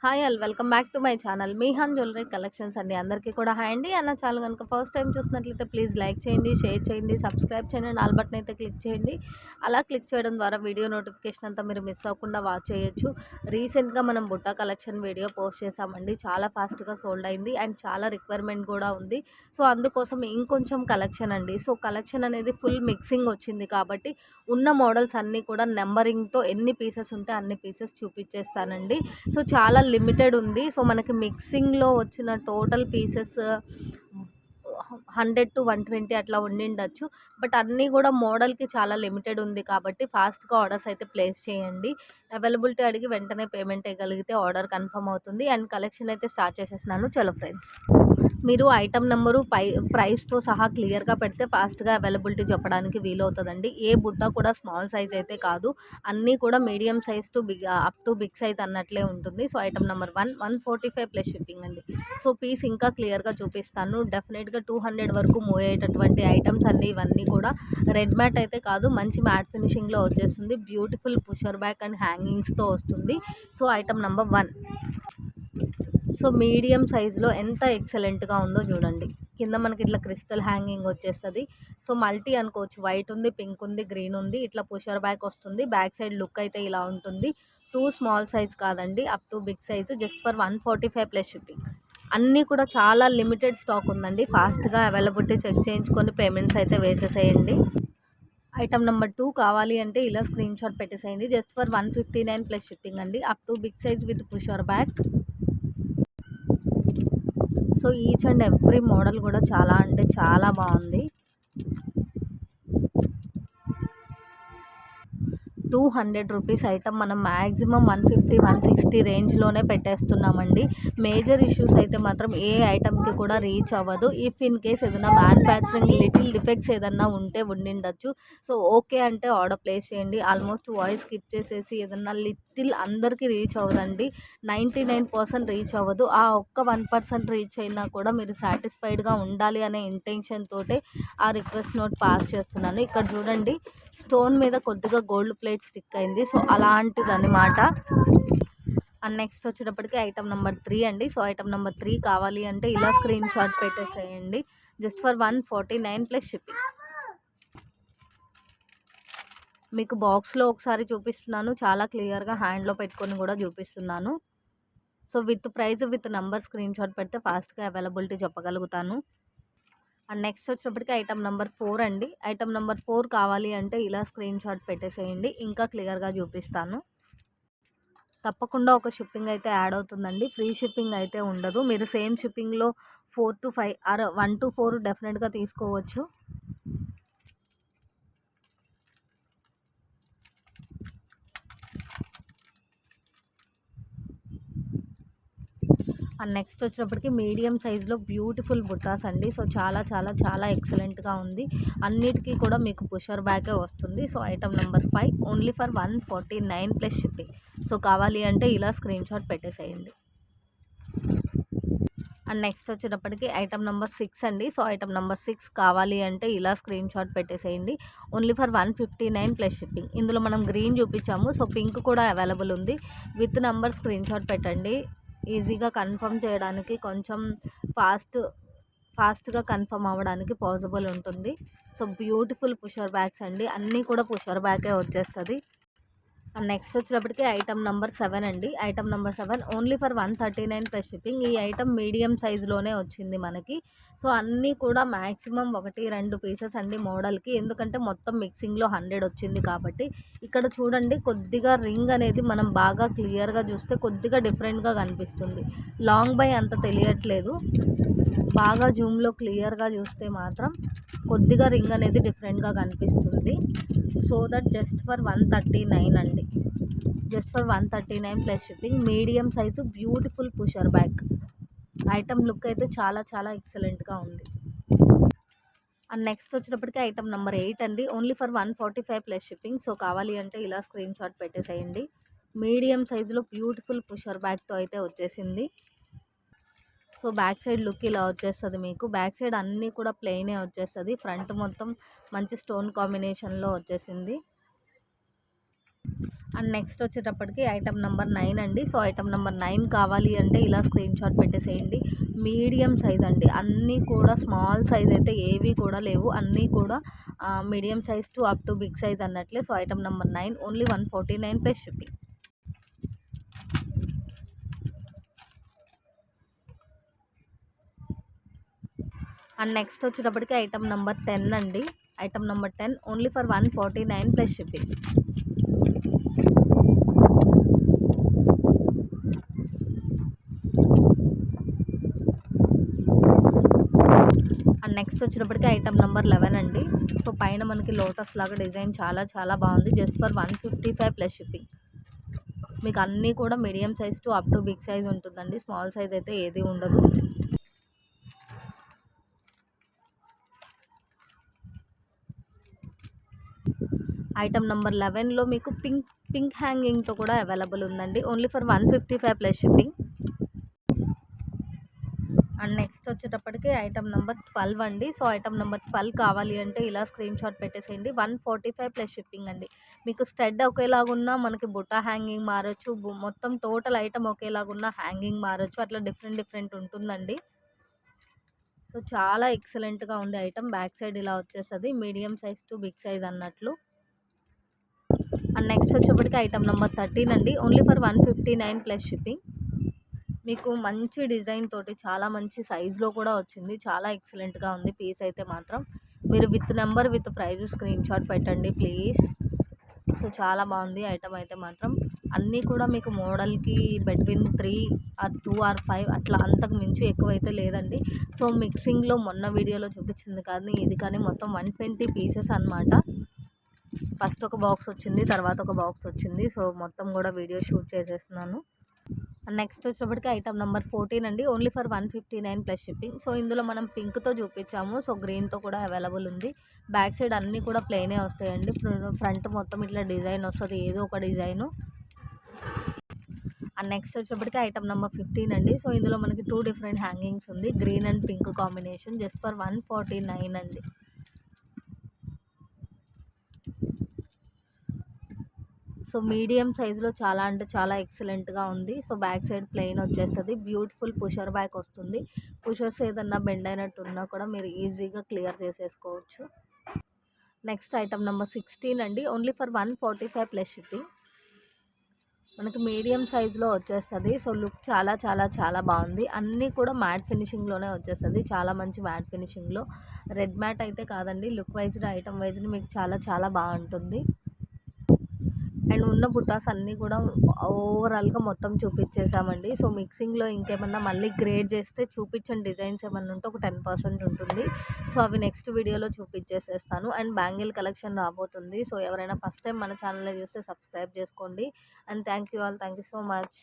Hi all welcome back to my channel Mihaan jewellery collections అండి. అందరికీ కూడా హాయ్ అండి. అన్న ఛానల్ కనుక ఫస్ట్ టైం చూసినట్లయితే ప్లీజ్ లైక్ చేయండి, షేర్ చేయండి, సబ్స్క్రైబ్ చేయండి, ఆల్ బటన్ అయితే క్లిక్ చేయండి. అలా క్లిక్ చేయడం ద్వారా వీడియో నోటిఫికేషన్ అంతా మీరు మిస్ అవ్వకుండా వాచ్ చేయొచ్చు. రీసెంట్గా మనం బుట్ట కలెక్షన్ వీడియో పోస్ట్ చేసామండి. చాలా ఫాస్ట్గా సోల్డ్ అయింది అండ్ చాలా రిక్వైర్మెంట్ కూడా ఉంది. సో అందుకోసం ఇంకొంచెం కలెక్షన్ అండి. సో కలెక్షన్ అనేది ఫుల్ మిక్సింగ్ వచ్చింది కాబట్టి ఉన్న మోడల్స్ అన్నీ కూడా నెంబరింగ్తో ఎన్ని పీసెస్ ఉంటే అన్ని పీసెస్ చూపించేస్తానండి. సో చాలా లిమిటెడ్ ఉంది. సో మనకి మిక్సింగ్లో వచ్చిన టోటల్ పీసెస్ 100 to 120 అట్లా ఉండిండొచ్చు. బట్ అన్నీ కూడా మోడల్కి చాలా లిమిటెడ్ ఉంది కాబట్టి ఫాస్ట్గా ఆర్డర్స్ అయితే ప్లేస్ చేయండి. అవైలబిలిటీ అడిగి వెంటనే పేమెంట్ వేయగలిగితే ఆర్డర్ కన్ఫర్మ్ అవుతుంది. అండ్ కలెక్షన్ అయితే స్టార్ట్ చేసేస్తున్నాను. చలో ఫ్రెండ్స్, మీరు ఐటమ్ నెంబరు ప్రైస్తో సహా క్లియర్గా పెడితే ఫాస్ట్గా అవైలబిలిటీ చెప్పడానికి వీలవుతుందండి. ఏ బుట్ట కూడా స్మాల్ సైజ్ అయితే కాదు, అన్నీ కూడా medium size to big up to big size అన్నట్లే ఉంటుంది. So item number 145 plus shipping అండి. సో పీస్ ఇంకా క్లియర్గా చూపిస్తాను. డెఫినెట్గా 200 వరకు మూవ్ అయ్యేటటువంటి ఐటమ్స్ అన్నీ ఇవన్నీ కూడా రెడ్ మ్యాట్ అయితే కాదు, మంచి మ్యాట్ ఫినిషింగ్లో వచ్చేస్తుంది. బ్యూటిఫుల్ పుషర్ బ్యాక్ అండ్ హ్యాంగింగ్స్తో వస్తుంది. So item number 1. So medium సైజులో ఎంత ఎక్సలెంట్గా ఉందో చూడండి. కింద మనకి ఇట్లా క్రిస్టల్ హ్యాంగింగ్ వచ్చేస్తుంది. సో మల్టీ అనుకోవచ్చు. వైట్ ఉంది, పింక్ ఉంది, గ్రీన్ ఉంది. ఇట్లా పుషర్ బ్యాక్ వస్తుంది. బ్యాక్ సైడ్ లుక్ అయితే ఇలా ఉంటుంది. టూ స్మాల్ సైజ్ కాదండి, up to big size. Just for 145 plus shipping. అన్నీ కూడా చాలా లిమిటెడ్ స్టాక్ ఉందండి. ఫాస్ట్గా అవైలబిలిటీ చెక్ చేయించుకొని పేమెంట్స్ అయితే వేసేసేయండి. ఐటమ్ నెంబర్ 2 కావాలి అంటే ఇలా స్క్రీన్ షాట్ పెట్టేసేయండి. జస్ట్ ఫర్ 159 ప్లస్ షిప్పింగ్ అండి. Up to big size with pusher back. So each and every model కూడా చాలా అంటే చాలా బాగుంది. 200 రూపీస్ ఐటమ్ మనం మ్యాక్సిమం 150-160 రేంజ్లోనే పెట్టేస్తున్నామండి. మేజర్ ఇష్యూస్ అయితే మాత్రం ఏ ఐటమ్కి కూడా రీచ్ అవ్వదు. ఇఫ్ ఇన్ కేస్ ఏదైనా మ్యానుఫ్యాక్చరింగ్ లిటిల్ డిఫెక్ట్స్ ఏదన్నా ఉంటే ఉండిండొచ్చు. సో ఓకే అంటే ఆర్డర్ ప్లేస్ చేయండి. ఆల్మోస్ట్ వాయిస్ స్కిప్ చేసేసి ఏదన్నా లిటిల్ అందరికీ రీచ్ అవ్వదండి. 99% రీచ్ అవ్వదు. ఆ ఒక్క 1% రీచ్ అయినా కూడా మీరు సాటిస్ఫైడ్గా ఉండాలి అనే ఇంటెన్షన్ తోటే ఆ రిక్వెస్ట్ నోట్ పాస్ చేస్తున్నాను. ఇక్కడ చూడండి, స్టోన్ మీద కొద్దిగా గోల్డ్ ప్లేట్ స్టిక్ అయింది. సో అలాంటిది అనమాట. అండ్ నెక్స్ట్ వచ్చేటప్పటికి ఐటమ్ నెంబర్ 3 అండి. సో ఐటమ్ నెంబర్ 3 కావాలి అంటే ఇలా స్క్రీన్ షాట్ పెట్టేసేయండి. Just for 149 plus shipping. మీకు బాక్స్లో ఒకసారి చూపిస్తున్నాను, చాలా క్లియర్గా హ్యాండ్లో పెట్టుకొని కూడా చూపిస్తున్నాను. So with price with number screen shot పెడితే ఫాస్ట్గా అవైలబిలిటీ చెప్పగలుగుతాను. అండ్ నెక్స్ట్ వచ్చేటప్పటికి ఐటమ్ నెంబర్ 4 అండి. ఐటమ్ నెంబర్ 4 కావాలి అంటే ఇలా స్క్రీన్ షాట్ పెట్టేసేయండి. ఇంకా క్లియర్గా చూపిస్తాను. తప్పకుండా ఒక షిప్పింగ్ అయితే యాడ్ అవుతుందండి. ఫ్రీ షిప్పింగ్ అయితే ఉండదు. మీరు సేమ్ షిప్పింగ్లో 4 to 5 ఆర్ 1 to 4 డెఫినెట్గా తీసుకోవచ్చు. అండ్ నెక్స్ట్ వచ్చేటప్పటికి మీడియం సైజులో బ్యూటిఫుల్ బుట్టాస్ అండి. సో చాలా చాలా చాలా ఎక్సలెంట్గా ఉంది. అన్నిటికీ కూడా మీకు పుషర్ బ్యాకే వస్తుంది. So item number 5 only for 149 plus shipping. So కావాలి అంటే ఇలా స్క్రీన్ షాట్ పెట్టేసేయండి. అండ్ నెక్స్ట్ వచ్చేటప్పటికి ఐటమ్ నెంబర్ 6 అండి. సో ఐటమ్ నెంబర్ 6 కావాలి అంటే ఇలా స్క్రీన్ షాట్ పెట్టేసేయండి. Only for 159 plus shipping. ఇందులో మనం గ్రీన్ చూపించాము. సో పింక్ కూడా అవైలబుల్ ఉంది. విత్ నెంబర్ స్క్రీన్ షాట్ పెట్టండి. ఈజీగా కన్ఫర్మ్ చేయడానికి కొంచెం ఫాస్ట్గా కన్ఫర్మ్ అవ్వడానికి పాసిబుల్ ఉంటుంది. సో బ్యూటిఫుల్ పుషర్ బ్యాగ్స్ అండి. అన్నీ కూడా పుషర్ బ్యాగే వచ్చేస్తుంది. అండ్ నెక్స్ట్ వచ్చేటప్పటికి ఐటమ్ నెంబర్ 7 అండి. Item number 7 only for 139 plus shipping. ఈ ఐటమ్ మీడియం సైజులోనే వచ్చింది మనకి. సో అన్నీ కూడా మ్యాక్సిమం 1-2 పీసెస్ అండి మోడల్కి. ఎందుకంటే మొత్తం మిక్సింగ్లో 100 వచ్చింది కాబట్టి. ఇక్కడ చూడండి, కొద్దిగా రింగ్ అనేది మనం బాగా క్లియర్గా చూస్తే కొద్దిగా డిఫరెంట్గా కనిపిస్తుంది. లాంగ్ బై అంత తెలియట్లేదు. బాగా జూమ్లో క్లియర్గా చూస్తే మాత్రం కొద్దిగా రింగ్ అనేది డిఫరెంట్గా కనిపిస్తుంది. సో దట్ జస్ట్ ఫర్ 139 అండి. Just for 139 plus shipping. Medium size beautiful pusher back. Item look అయితే చాలా చాలా ఎక్సలెంట్గా ఉంది. అండ్ నెక్స్ట్ వచ్చేటప్పటికి ఐటమ్ నెంబర్ 8 అండి. Only for 145 plus shipping. So కావాలి అంటే ఇలా స్క్రీన్ షాట్ పెట్టేసేయండి. మీడియం సైజులో బ్యూటిఫుల్ పుషర్ బ్యాక్తో అయితే వచ్చేసింది. సో బ్యాక్ సైడ్ లుక్ ఇలా వచ్చేస్తుంది మీకు. బ్యాక్ సైడ్ అన్నీ కూడా ప్లెయినే వచ్చేస్తుంది. ఫ్రంట్ మొత్తం మంచి స్టోన్ కాంబినేషన్లో వచ్చేసింది. అండ్ నెక్స్ట్ వచ్చేటప్పటికి ఐటమ్ నెంబర్ 9 అండి. సో ఐటమ్ నెంబర్ 9 కావాలి అంటే ఇలా స్క్రీన్ షాట్ పెట్టేసేయండి. మీడియం సైజ్ అండి. అన్నీ కూడా స్మాల్ సైజ్ అయితే ఏవి కూడా లేవు. అన్నీ కూడా medium size to up to big size అన్నట్లే. So item number 9 only 149 plus shipping. And next వచ్చేటప్పటికి ఐటమ్ నెంబర్ 10 అండి. Item number 10 only for 149 plus shipping. And next వచ్చేటప్పటికి ఐటమ్ నెంబర్ 11 అండి. సో పైన మనకి లోటస్ లాగా డిజైన్ చాలా చాలా బాగుంది. Just for 155 plus shipping. మీకు అన్నీ కూడా medium size to up to big size ఉంటుందండి. స్మాల్ సైజ్ అయితే ఏది ఉండదు. ఐటమ్ నెంబర్ 11లో మీకు పింక్ హ్యాంగింగ్తో కూడా అవైలబుల్ ఉందండి. Only for 155 plus shipping. And next వచ్చేటప్పటికి ఐటమ్ నెంబర్ 12 అండి. సో ఐటమ్ నెంబర్ 12 కావాలి అంటే ఇలా స్క్రీన్ షాట్ పెట్టేసేయండి. 145 ప్లస్ షిప్పింగ్ అండి. మీకు స్టడ్ ఒకేలాగున్నా మనకి బుట్ట హ్యాంగింగ్ మారచ్చు. మొత్తం టోటల్ ఐటమ్ ఒకేలాగున్నా హ్యాంగింగ్ మారచ్చు. అట్లా డిఫరెంట్ ఉంటుందండి. సో చాలా ఎక్సలెంట్గా ఉంది ఐటమ్. బ్యాక్ సైడ్ ఇలా వచ్చేస్తుంది. Medium size to big size అన్నట్లు. అండ్ నెక్స్ట్ వచ్చేప్పటికి ఐటమ్ నెంబర్ 13 అండి. Only for 159 plus shipping. మీకు మంచి డిజైన్ తోటి చాలా మంచి సైజులో కూడా వచ్చింది. చాలా ఎక్సలెంట్గా ఉంది పీస్ అయితే మాత్రం. మీరు with number with price screenshot పెట్టండి ప్లీజ్. సో చాలా బాగుంది ఐటమ్ అయితే మాత్రం. అన్నీ కూడా మీకు మోడల్కి బిట్వీన్ 3 ఆర్ 2 ఆర్ 5 అట్లా అంతకు మించి ఎక్కువైతే లేదండి. సో మిక్సింగ్లో మొన్న వీడియోలో చూపించింది కానీ ఇది కానీ మొత్తం 120 పీసెస్ అనమాట. ఫస్ట్ ఒక బాక్స్ వచ్చింది, తర్వాత ఒక బాక్స్ వచ్చింది. సో మొత్తం కూడా వీడియో షూట్ చేసేస్తున్నాను. నెక్స్ట్ వచ్చేటప్పటికి ఐటమ్ నెంబర్ 14 అండి. Only for 159 plus shipping. So ఇందులో మనం పింక్తో చూపించాము. సో గ్రీన్తో కూడా అవైలబుల్ ఉంది. బ్యాక్ సైడ్ అన్నీ కూడా ప్లెయినే వస్తాయండి. ఫ్రంట్ మొత్తం ఇట్లా డిజైన్ వస్తుంది, ఏదో ఒక డిజైను. అండ్ నెక్స్ట్ వచ్చేటప్పటికి ఐటమ్ నెంబర్ 15 అండి. సో ఇందులో మనకి 2 డిఫరెంట్ హ్యాంగింగ్స్ ఉంది. Green and pink combination just for 149 అండి. సో మీడియం సైజులో చాలా అంటే చాలా ఎక్సలెంట్గా ఉంది. సో బ్యాక్ సైడ్ ప్లెయిన్ వచ్చేస్తుంది. బ్యూటిఫుల్ పుషర్ బ్యాక్ వస్తుంది. పుషర్స్ ఏదన్నా బెండ్ అయినట్టు ఉన్నా కూడా మీరు ఈజీగా క్లియర్ చేసేసుకోవచ్చు. నెక్స్ట్ ఐటమ్ నెంబర్ 16 అండి. Only for 145 plus shipping. మనకి మీడియం సైజులో వచ్చేస్తుంది. సో లుక్ చాలా చాలా చాలా బాగుంది. అన్నీ కూడా మ్యాట్ ఫినిషింగ్లోనే వచ్చేస్తుంది. చాలా మంచి మ్యాట్ ఫినిషింగ్లో. రెడ్ మ్యాట్ అయితే కాదండి. లుక్ వైజ్డ్ ఐటమ్ వైజ్ని మీకు చాలా చాలా బాగుంటుంది. అండ్ ఉన్న బుటాస్ అన్నీ కూడా ఓవరాల్గా మొత్తం చూపించేసామండి. సో మిక్సింగ్లో ఇంకేమన్నా మళ్ళీ గ్రేడ్ చేస్తే చూపించండి డిజైన్స్ ఏమన్నా ఉంటే ఒక 10% ఉంటుంది. సో అవి నెక్స్ట్ వీడియోలో చూపించేసేస్తాను. అండ్ బ్యాంగిల్ కలెక్షన్ రాబోతుంది. సో ఎవరైనా ఫస్ట్ టైం మన ఛానల్ని చూస్తే సబ్స్క్రైబ్ చేసుకోండి. And thank you all. Thank you so much.